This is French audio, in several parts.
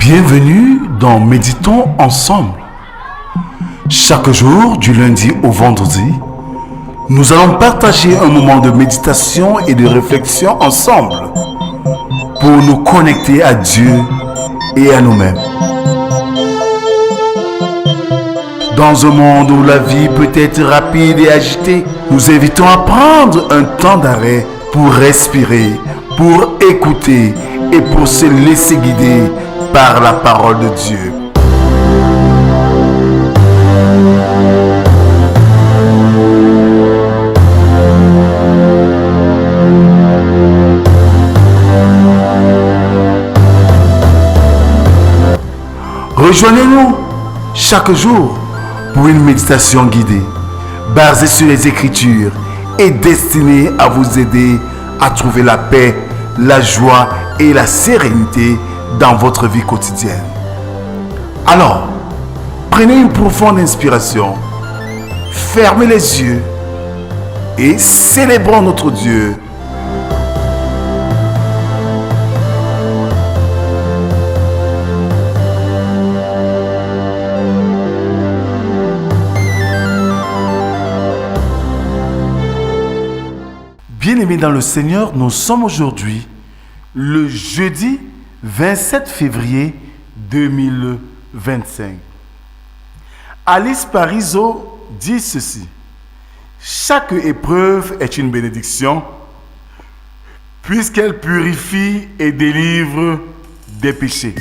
Bienvenue dans Méditons ensemble. Chaque jour, du lundi au vendredi, nous allons partager un moment de méditation et de réflexion ensemble pour nous connecter à Dieu et à nous-mêmes. Dans un monde où la vie peut être rapide et agitée, nous invitons à prendre un temps d'arrêt pour respirer, pour écouter et pour se laisser guider par la parole de Dieu. Rejoignez-nous chaque jour pour une méditation guidée, basée sur les Écritures et destinée à vous aider à trouver la paix, la joie et la sérénité dans votre vie quotidienne. Alors, prenez une profonde inspiration, fermez les yeux et célébrons notre Dieu. Bien-aimés dans le Seigneur, nous sommes aujourd'hui le jeudi 27 février 2025. Alice Parizeau dit ceci: chaque épreuve est une bénédiction puisqu'elle purifie et délivre des péchés.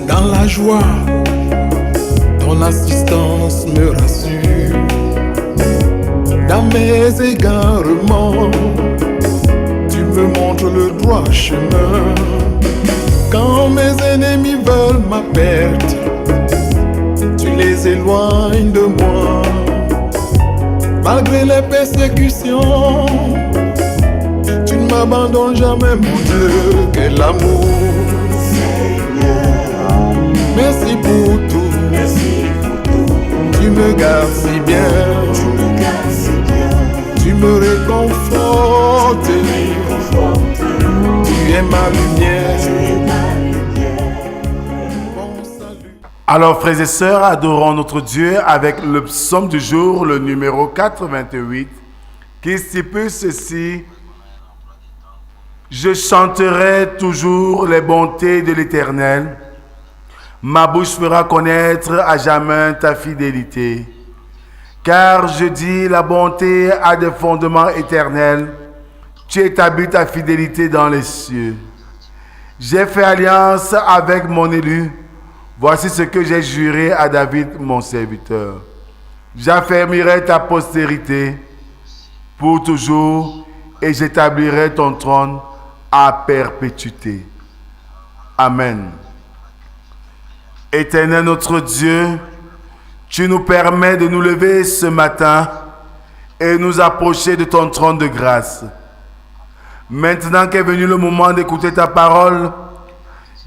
Dans la joie, ton assistance me rassure. Dans mes égarements, tu me montres le droit chemin. Quand mes ennemis veulent ma perte, tu les éloignes de moi. Malgré les persécutions, tu ne m'abandonnes jamais, mon Dieu. Quel amour! Merci pour tout, tu me gardes si bien, tu me réconfortes, tu es ma lumière. Bon salut. Alors frères et sœurs, adorons notre Dieu avec le psaume du jour, le numéro 88, qui stipule ceci: je chanterai toujours les bontés de l'Éternel. Ma bouche fera connaître à jamais ta fidélité. Car je dis, la bonté a des fondements éternels. Tu établis ta fidélité dans les cieux. J'ai fait alliance avec mon élu. Voici ce que j'ai juré à David, mon serviteur. J'affermirai ta postérité pour toujours et j'établirai ton trône à perpétuité. Amen. Éternel notre Dieu, tu nous permets de nous lever ce matin et nous approcher de ton trône de grâce. Maintenant qu'est venu le moment d'écouter ta parole,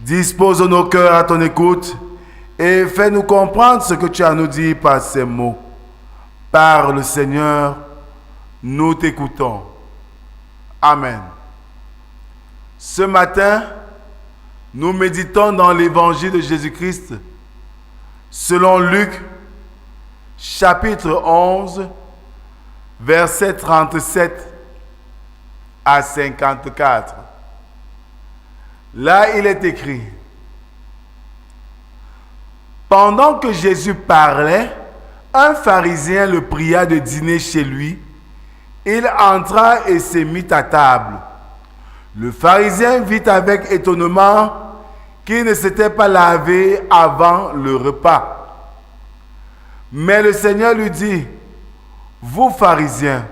dispose nos cœurs à ton écoute et fais-nous comprendre ce que tu as à nous dire par ces mots. Parle, Seigneur, nous t'écoutons. Amen. Ce matin, nous méditons dans l'évangile de Jésus-Christ selon Luc, chapitre 11, versets 37 à 54. Là, il est écrit: Pendant que Jésus parlait, un pharisien le pria de dîner chez lui. Il entra et se mit à table. Le pharisien vit avec étonnement qu'il ne s'était pas lavé avant le repas. Mais le Seigneur lui dit, « Vous pharisiens,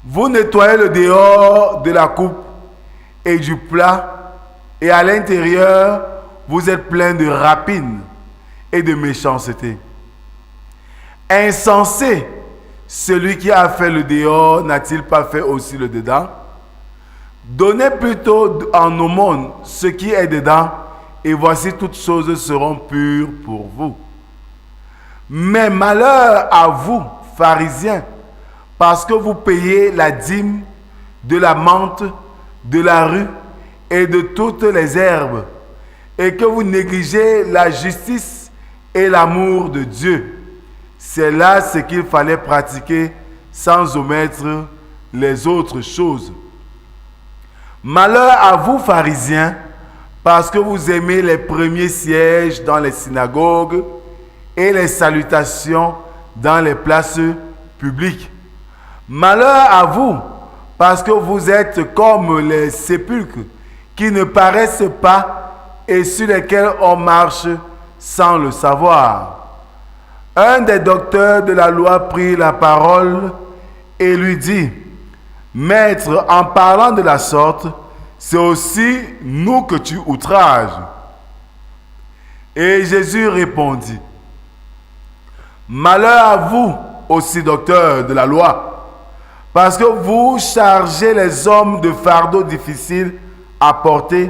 vous nettoyez le dehors de la coupe et du plat, et à l'intérieur, vous êtes pleins de rapines et de méchanceté. Insensé, celui qui a fait le dehors n'a-t-il pas fait aussi le dedans? Donnez plutôt en aumône ce qui est dedans, et voici toutes choses seront pures pour vous. Mais malheur à vous, pharisiens, parce que vous payez la dîme de la menthe, de la rue et de toutes les herbes, et que vous négligez la justice et l'amour de Dieu. C'est là ce qu'il fallait pratiquer sans omettre les autres choses. Malheur à vous, pharisiens, parce que vous aimez les premiers sièges dans les synagogues et les salutations dans les places publiques. Malheur à vous, parce que vous êtes comme les sépulcres qui ne paraissent pas et sur lesquels on marche sans le savoir. Un des docteurs de la loi prit la parole et lui dit, « Maître, en parlant de la sorte, c'est aussi nous que tu outrages. » Et Jésus répondit, « Malheur à vous aussi, docteurs de la loi, parce que vous chargez les hommes de fardeaux difficiles à porter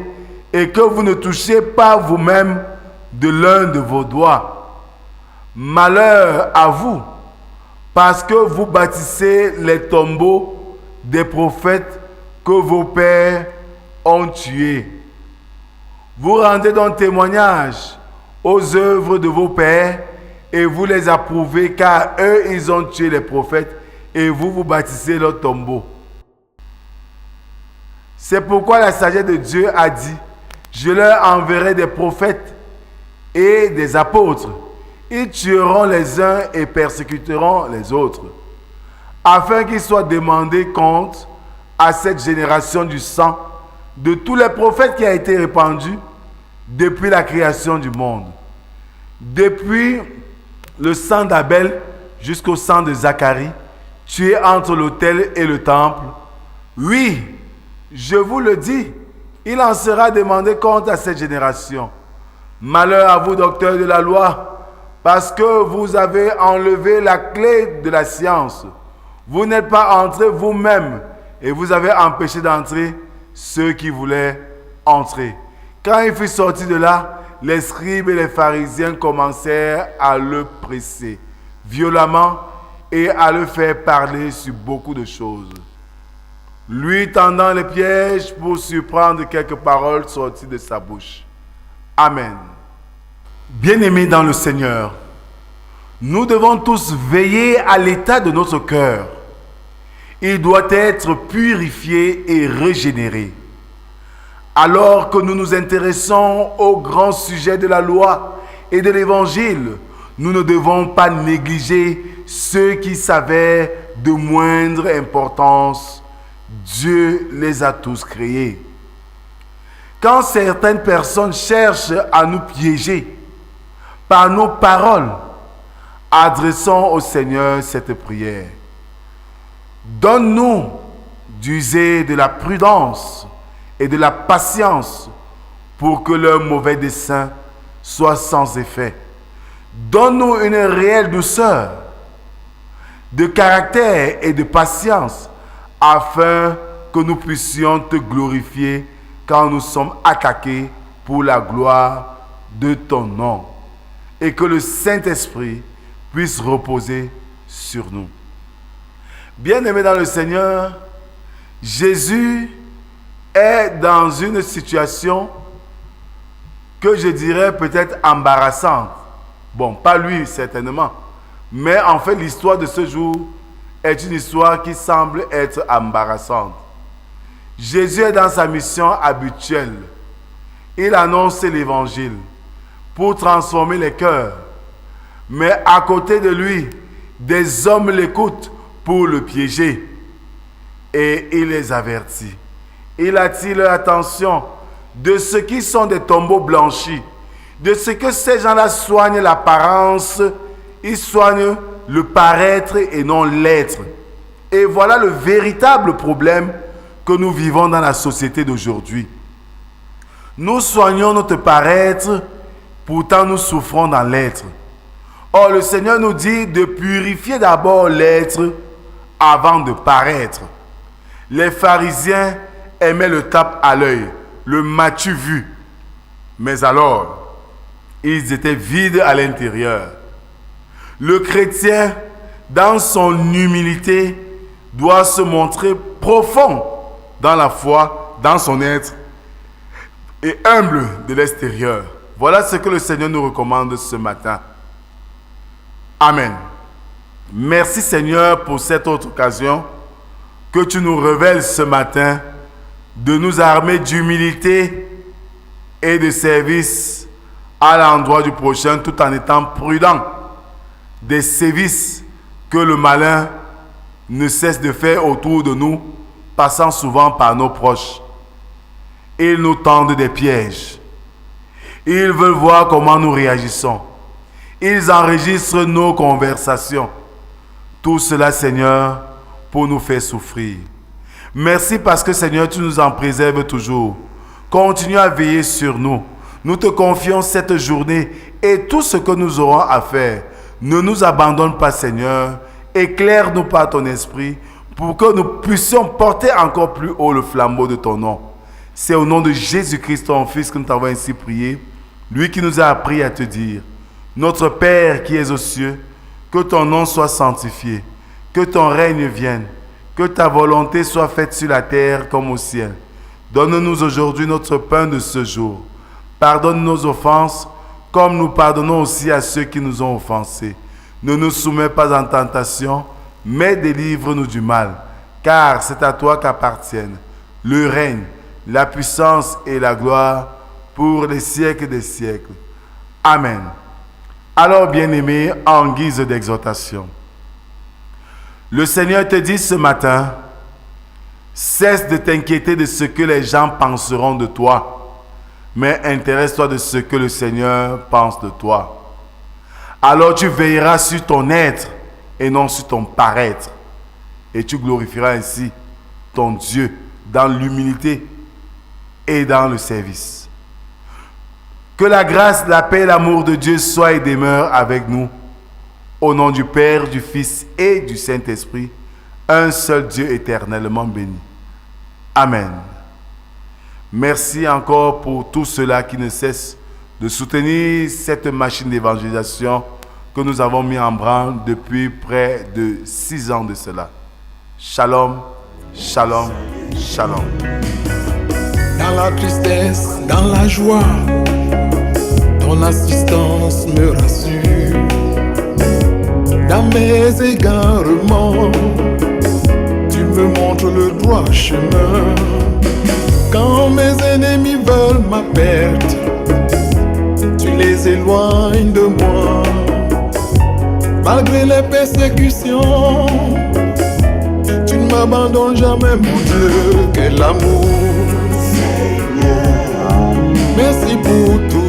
et que vous ne touchez pas vous-même de l'un de vos doigts. Malheur à vous, parce que vous bâtissez les tombeaux des prophètes que vos pères ont tués. Vous rendez donc témoignage aux œuvres de vos pères et vous les approuvez, car eux, ils ont tué les prophètes et vous bâtissez leurs tombeaux. C'est pourquoi la sagesse de Dieu a dit, je leur enverrai des prophètes et des apôtres. Ils tueront les uns et persécuteront les autres, afin qu'il soit demandé compte à cette génération du sang de tous les prophètes qui a été répandu depuis la création du monde, depuis le sang d'Abel jusqu'au sang de Zacharie, tué entre l'autel et le temple. Oui, je vous le dis, il en sera demandé compte à cette génération. Malheur à vous, docteurs de la loi, parce que vous avez enlevé la clé de la science. Vous n'êtes pas entrés vous-même et vous avez empêché d'entrer ceux qui voulaient entrer. Quand il fut sorti de là, les scribes et les pharisiens commencèrent à le presser violemment et à le faire parler sur beaucoup de choses, lui tendant les pièges pour surprendre quelques paroles sorties de sa bouche. Amen. Bien-aimés dans le Seigneur, nous devons tous veiller à l'état de notre cœur. Il doit être purifié et régénéré. Alors que nous nous intéressons au grand sujet de la loi et de l'évangile, nous ne devons pas négliger ceux qui s'avèrent de moindre importance. Dieu les a tous créés. Quand certaines personnes cherchent à nous piéger par nos paroles, adressons au Seigneur cette prière. Donne-nous d'user de la prudence et de la patience pour que leur mauvais dessein soit sans effet. Donne-nous une réelle douceur, de caractère et de patience, afin que nous puissions te glorifier quand nous sommes attaqués pour la gloire de ton nom, et que le Saint-Esprit puisse reposer sur nous. Bien-aimés dans le Seigneur, Jésus est dans une situation que je dirais peut-être embarrassante. Bon, pas lui certainement, mais en fait l'histoire de ce jour est une histoire qui semble être embarrassante. Jésus est dans sa mission habituelle. Il annonce l'évangile. pour transformer les cœurs. Mais à côté de lui, des hommes l'écoutent pour le piéger. Et il les avertit. Il attire leur attention de ceux qui sont des tombeaux blanchis, de ce que ces gens-là soignent l'apparence, ils soignent le paraître et non l'être. Et voilà le véritable problème que nous vivons dans la société d'aujourd'hui. Nous soignons notre paraître, pourtant nous souffrons dans l'être. Or, le Seigneur nous dit de purifier d'abord l'être avant de paraître. Les pharisiens aimaient le tape à l'œil, le m'as-tu vu? Mais alors, ils étaient vides à l'intérieur. Le chrétien, dans son humilité, doit se montrer profond dans la foi, dans son être, et humble de l'extérieur. Voilà ce que le Seigneur nous recommande ce matin. Amen. Merci Seigneur pour cette autre occasion que tu nous révèles ce matin, de nous armer d'humilité et de service à l'endroit du prochain, tout en étant prudent des sévices que le malin ne cesse de faire autour de nous, passant souvent par nos proches. Ils nous tendent des pièges. Ils veulent voir comment nous réagissons. Ils enregistrent nos conversations. Tout cela, Seigneur, pour nous faire souffrir. Merci parce que, Seigneur, tu nous en préserves toujours. Continue à veiller sur nous. Nous te confions cette journée et tout ce que nous aurons à faire. Ne nous abandonne pas, Seigneur. Éclaire-nous par ton esprit pour que nous puissions porter encore plus haut le flambeau de ton nom. C'est au nom de Jésus-Christ, ton Fils, que nous t'avons ainsi prié. Lui qui nous a appris à te dire: Notre Père qui es aux cieux, que ton nom soit sanctifié, que ton règne vienne, que ta volonté soit faite sur la terre comme au ciel. Donne-nous aujourd'hui notre pain de ce jour. Pardonne nos offenses, comme nous pardonnons aussi à ceux qui nous ont offensés. Ne nous soumets pas en tentation, mais délivre-nous du mal, car c'est à toi qu'appartiennent le règne, la puissance et la gloire pour les siècles des siècles. Amen. Alors, bien-aimés, en guise d'exhortation, le Seigneur te dit ce matin: cesse de t'inquiéter de ce que les gens penseront de toi, mais intéresse-toi de ce que le Seigneur pense de toi. Alors tu veilleras sur ton être et non sur ton paraître, et tu glorifieras ainsi ton Dieu dans l'humilité et dans le service. Que la grâce, la paix et l'amour de Dieu soient et demeurent avec nous. Au nom du Père, du Fils et du Saint-Esprit, un seul Dieu éternellement béni. Amen. Merci encore pour tous ceux-là qui ne cessent de soutenir cette machine d'évangélisation que nous avons mis en branle depuis près de 6 ans de cela. Shalom, shalom, shalom. Dans la tristesse, dans la joie, ton assistance me rassure. Dans mes égarements, tu me montres le droit chemin. Quand mes ennemis veulent ma perte, tu les éloignes de moi. Malgré les persécutions, tu ne m'abandonnes jamais, mon Dieu. Quel amour, merci pour tout.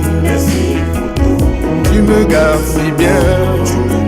Tu me gardes si bien.